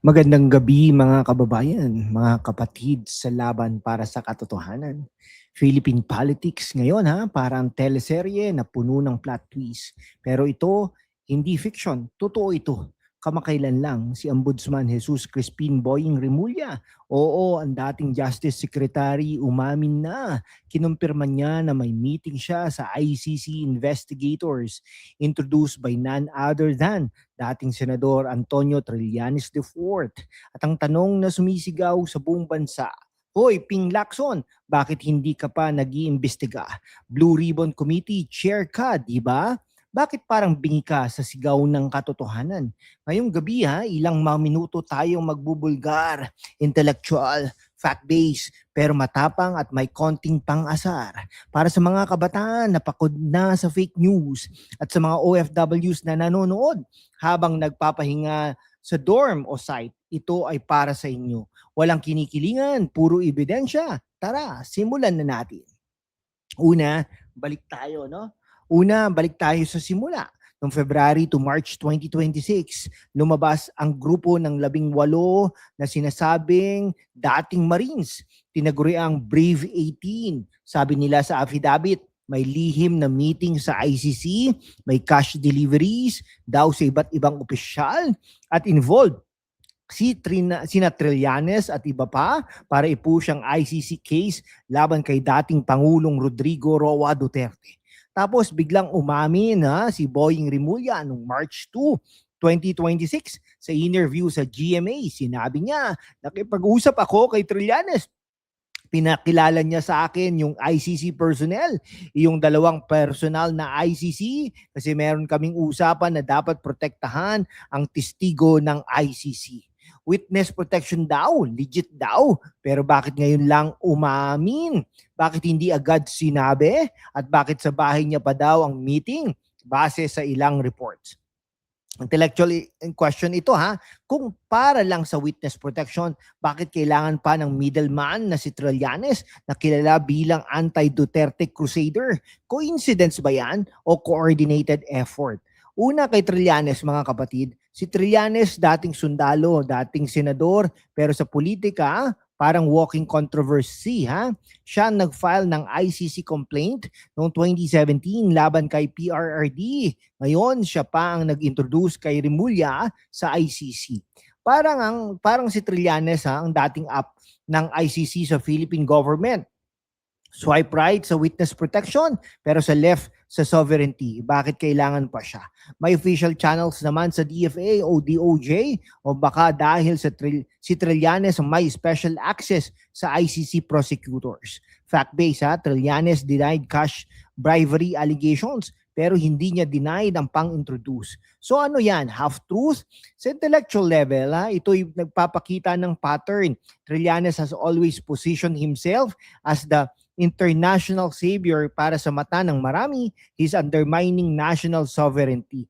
Magandang gabi mga kababayan, mga kapatid sa laban para sa katotohanan. Philippine politics ngayon parang teleserye na puno ng plot twist. Pero ito, hindi fiction, totoo ito. Kamakailan lang si Ombudsman Jesus Crispin Boying Remulla. Oo, ang dating Justice Secretary umamin na. Kinumpirma niya na may meeting siya sa ICC investigators introduced by none other than dating Senador Antonio Trillanes IV. At ang tanong na sumisigaw sa buong bansa, Hoy, Ping Lacson, bakit hindi ka pa nag-iimbestiga? Blue Ribbon Committee chair ka, di ba? Bakit parang bingi ka sa sigaw ng katotohanan? Ngayong gabi ilang mga minuto tayong magbubulgar, intellectual, fact-based, pero matapang at may konting pang-asar. Para sa mga kabataan na pakod na sa fake news at sa mga OFWs na nanonood habang nagpapahinga sa dorm o site, ito ay para sa inyo. Walang kinikilingan, puro ebidensya. Tara, simulan na natin. Una, balik tayo, no? Balik tayo sa simula. Noong February to March 2026, lumabas ang grupo ng 18 na sinasabing dating Marines. Tinaguri ang Brave 18. Sabi nila sa affidavit, may lihim na meeting sa ICC, may cash deliveries daw sa iba't ibang opisyal at involved sina Trillanes at iba pa para ipush ang ICC case laban kay dating Pangulong Rodrigo Roa Duterte. Tapos biglang umamin si Boying Remulla noong March 2, 2026 sa interview sa GMA. Sinabi niya, nakipag-usap ako kay Trillanes. Pinakilala niya sa akin yung ICC personnel, yung dalawang personal na ICC kasi meron kaming usapan na dapat protektahan ang testigo ng ICC. Witness protection daw, legit daw. Pero bakit ngayon lang umamin? Bakit hindi agad sinabi? At bakit sa bahay niya pa daw ang meeting? Base sa ilang reports. Intellectual in question ito kung para lang sa witness protection, bakit kailangan pa ng middleman na si Trillanes na kilala bilang anti-Duterte crusader? Coincidence ba yan o coordinated effort? Una kay Trillanes mga kapatid, si Trillanes dating sundalo, dating senador, pero sa politika parang walking controversy Siya nag-file ng ICC complaint noong 2017 laban kay PRRD. Ngayon, siya pa ang nag-introduce kay Remulla sa ICC. Parang si Trillanes ang dating up ng ICC sa Philippine government. Swipe right sa witness protection, pero sa left sa sovereignty. Bakit kailangan pa siya? May official channels naman sa DFA o DOJ o baka dahil si Trillanes may special access sa ICC prosecutors. Fact-based Trillanes denied cash bribery allegations pero hindi niya denied ang pang-introduce. So ano yan? Half-truth? Sa intellectual level, ito'y nagpapakita ng pattern. Trillanes has always positioned himself as the international savior para sa mata ng marami. He's undermining national sovereignty.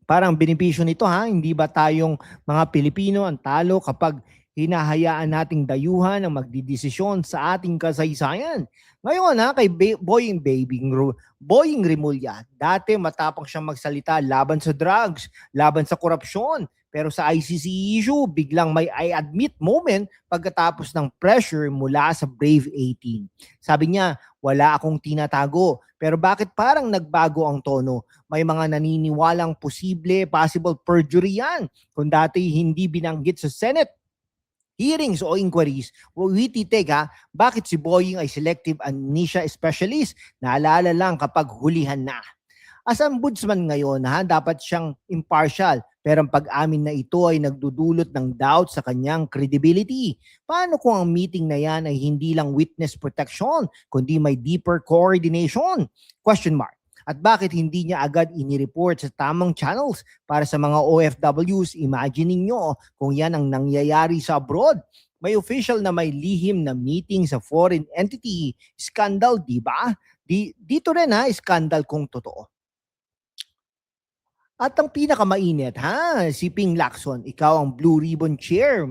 Parang benepisyo nito hindi ba tayong mga Pilipino ang talo kapag hinahayaan nating dayuhan ang magdidesisyon sa ating kasaysayan? Ngayon kay Boying Remulla, dati matapang siyang magsalita laban sa drugs, laban sa korupsyon. Pero sa ICC issue, biglang may I admit moment pagkatapos ng pressure mula sa Brave 18. Sabi niya, wala akong tinatago. Pero bakit parang nagbago ang tono? May mga naniniwalang possible perjury yan. Kung dati hindi binanggit sa Senate hearings o inquiries, witty-take bakit si Boying ay selective amnesia specialist? Naalala lang kapag hulihan na. As ombudsman ngayon, dapat siyang impartial, pero ang pag-amin na ito ay nagdudulot ng doubt sa kanyang credibility. Paano kung ang meeting na yan ay hindi lang witness protection, kundi may deeper coordination? Question mark. At bakit hindi niya agad inireport sa tamang channels para sa mga OFWs? Imagine niyo kung yan ang nangyayari sa abroad. May official na may lihim na meeting sa foreign entity. Scandal, di ba? Dito rin scandal kung totoo. At ang pinakamainit, si Ping Lacson, ikaw ang Blue Ribbon Chair.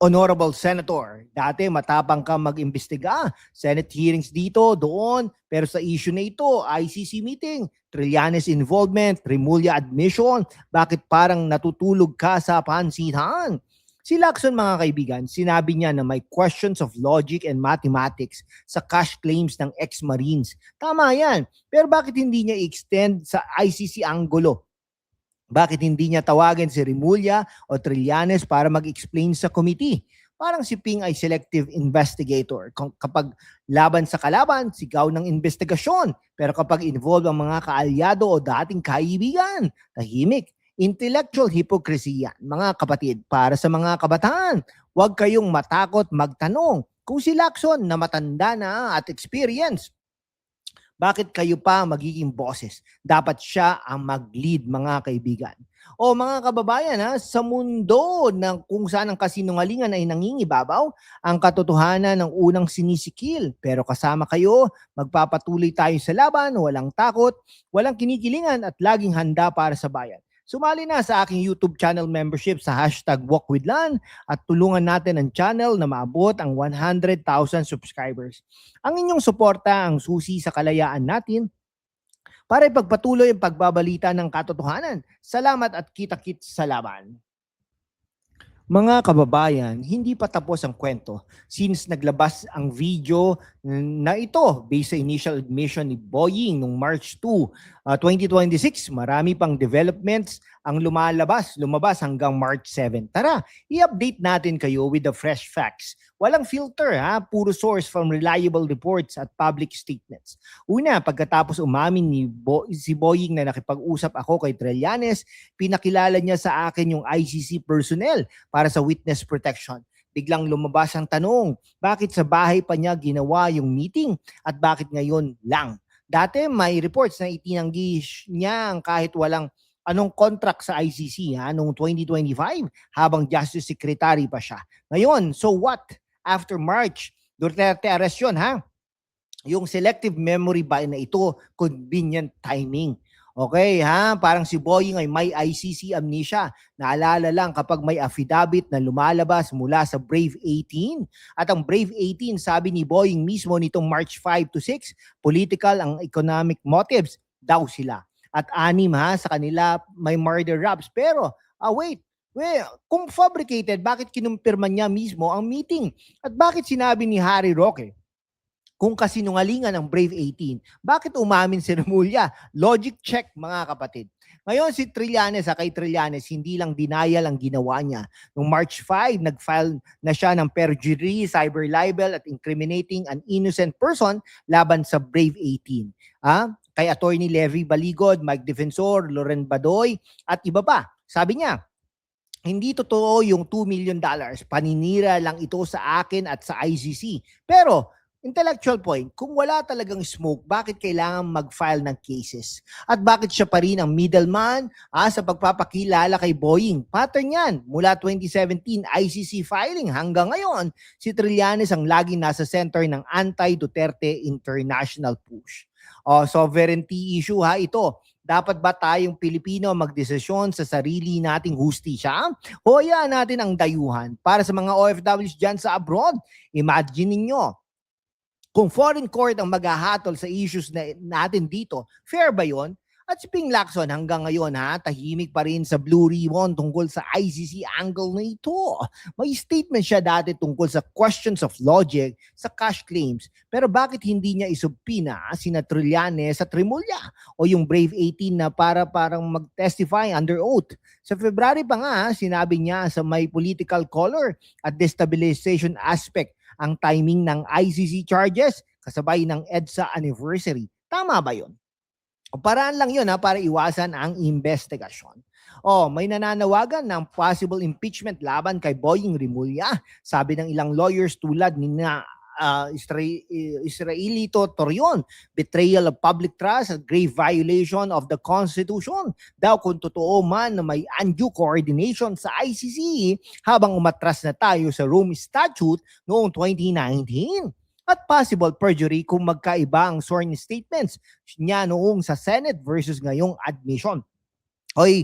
Honorable Senator, dati matapang ka mag-imbestiga. Senate hearings dito, doon. Pero sa issue na ito, ICC meeting, Trillanes involvement, Remulla admission, bakit parang natutulog ka sa pansitan? Si Lacson, mga kaibigan, sinabi niya na may questions of logic and mathematics sa cash claims ng ex-Marines. Tama yan. Pero bakit hindi niya i-extend sa ICC anggulo? Bakit hindi niya tawagan si Remulla o Trillanes para mag-explain sa committee? Parang si Ping ay selective investigator. Kapag laban sa kalaban, sigaw ng investigasyon. Pero kapag involved ang mga kaalyado o dating kaibigan, tahimik. Intellectual hypocrisy yan, mga kapatid. Para sa mga kabataan, huwag kayong matakot magtanong. Kung si Lacson na matanda na at experience, bakit kayo pa magiging bosses? Dapat siya ang mag-lead, mga kaibigan. O mga kababayan, sa mundo ng kung saan ang kasinungalingan ay nangingibabaw, ang katotohanan ng unang sinisikil. Pero kasama kayo, magpapatuloy tayo sa laban, walang takot, walang kinikilingan at laging handa para sa bayan. Sumali na sa aking YouTube channel membership sa #WalkWithLan at tulungan natin ang channel na maabot ang 100,000 subscribers. Ang inyong suporta ang susi sa kalayaan natin para ipagpatuloy ang pagbabalita ng katotohanan. Salamat at kita-kits sa laban. Mga kababayan, hindi pa tapos ang kwento since naglabas ang video na ito based sa initial admission ni Boying noong March 2, 2026. Marami pang developments ang lumabas hanggang March 7. Tara, i-update natin kayo with the fresh facts. Walang filter, puro source from reliable reports at public statements. Una, pagkatapos umamin si Boying na nakipag-usap ako kay Trillanes, pinakilala niya sa akin yung ICC personnel para sa witness protection. Biglang lumabas ang tanong, bakit sa bahay pa niya ginawa yung meeting at bakit ngayon lang? Dati may reports na itinanggi niya kahit walang anong contract sa ICC noong 2025 habang Justice Secretary pa siya. Ngayon, so what? After March, Duterte arrest yun, Yung selective memory ba na ito, convenient timing. Okay, parang si Boying ay may ICC amnesia. Naalala lang kapag may affidavit na lumalabas mula sa Brave 18. At ang Brave 18, sabi ni Boying mismo nitong March 5 to 6, political ang economic motives daw sila. At 6 sa kanila may murder raps. Pero, wait, kung fabricated, bakit kinumpirma niya mismo ang meeting? At bakit sinabi ni Harry Roque, kung kasinungalingan ng Brave 18, bakit umamin si Remulla? Logic check, mga kapatid. Ngayon si Trillanes, kay Trillanes, hindi lang denial ang ginawa niya. Noong March 5, nag-file na siya ng perjury, cyber libel at incriminating an innocent person laban sa Brave 18. Kay Attorney Levy Baligod, Mike Defensor, Loren Badoy, at iba pa. Sabi niya, hindi totoo yung $2 million. Paninira lang ito sa akin at sa ICC. Pero, intellectual point, kung wala talagang smoke, bakit kailangan mag-file ng cases? At bakit siya pa rin ang middleman sa pagpapakilala kay Boying? Pattern yan. Mula 2017, ICC filing hanggang ngayon, si Trillanes ang laging nasa center ng anti-Duterte international push. Sovereignty issue ito. Dapat ba tayong Pilipino magdesisyon sa sarili nating hustisya? O hayaan natin ang dayuhan para sa mga OFWs dyan sa abroad? Imagine ninyo, kung foreign court ang maghahatol sa issues natin dito, fair ba yon? At si Ping Lacson hanggang ngayon tahimik pa rin sa Blue Ribbon tungkol sa ICC angle na ito. May statement siya dati tungkol sa questions of logic sa cash claims. Pero bakit hindi niya isubpina sina Trillanes at Remulla o yung Brave 18 na parang mag-testify under oath? Sa February pa nga, sinabi niya sa may political color at destabilization aspect ang timing ng ICC charges kasabay ng EDSA anniversary. Tama ba yun? Paraan lang yun para iwasan ang investigasyon. May nananawagan ng possible impeachment laban kay Boying Remulla. Sabi ng ilang lawyers tulad ni Israelito Torion, betrayal of public trust at grave violation of the Constitution. Daw kung totoo man na may undue coordination sa ICC habang umatras na tayo sa Rome Statute noong 2019. At possible perjury kung magkaiba ang sworn statements niya noong sa Senate versus ngayong admission. Hoy,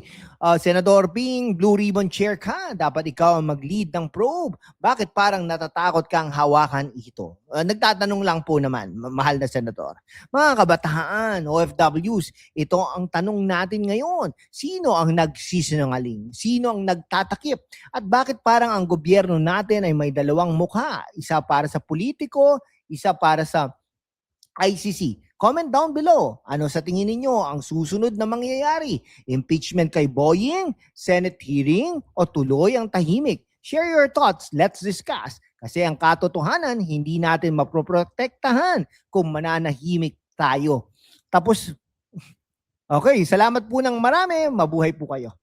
Senador Ping, Blue Ribbon Chair ka. Dapat ikaw ang mag-lead ng probe. Bakit parang natatakot kang hawakan ito? Nagtatanong lang po naman, mahal na Senador. Mga kabataan, OFWs, ito ang tanong natin ngayon. Sino ang nagsisinungaling? Sino ang nagtatakip? At bakit parang ang gobyerno natin ay may dalawang mukha? Isa para sa politiko, isa para sa ICC. Comment down below. Ano sa tingin ninyo ang susunod na mangyayari? Impeachment kay Boying, Senate hearing, o tuloy ang tahimik? Share your thoughts. Let's discuss. Kasi ang katotohanan, hindi natin maproprotektahan kung mananahimik tayo. Tapos, okay, salamat po ng marami. Mabuhay po kayo.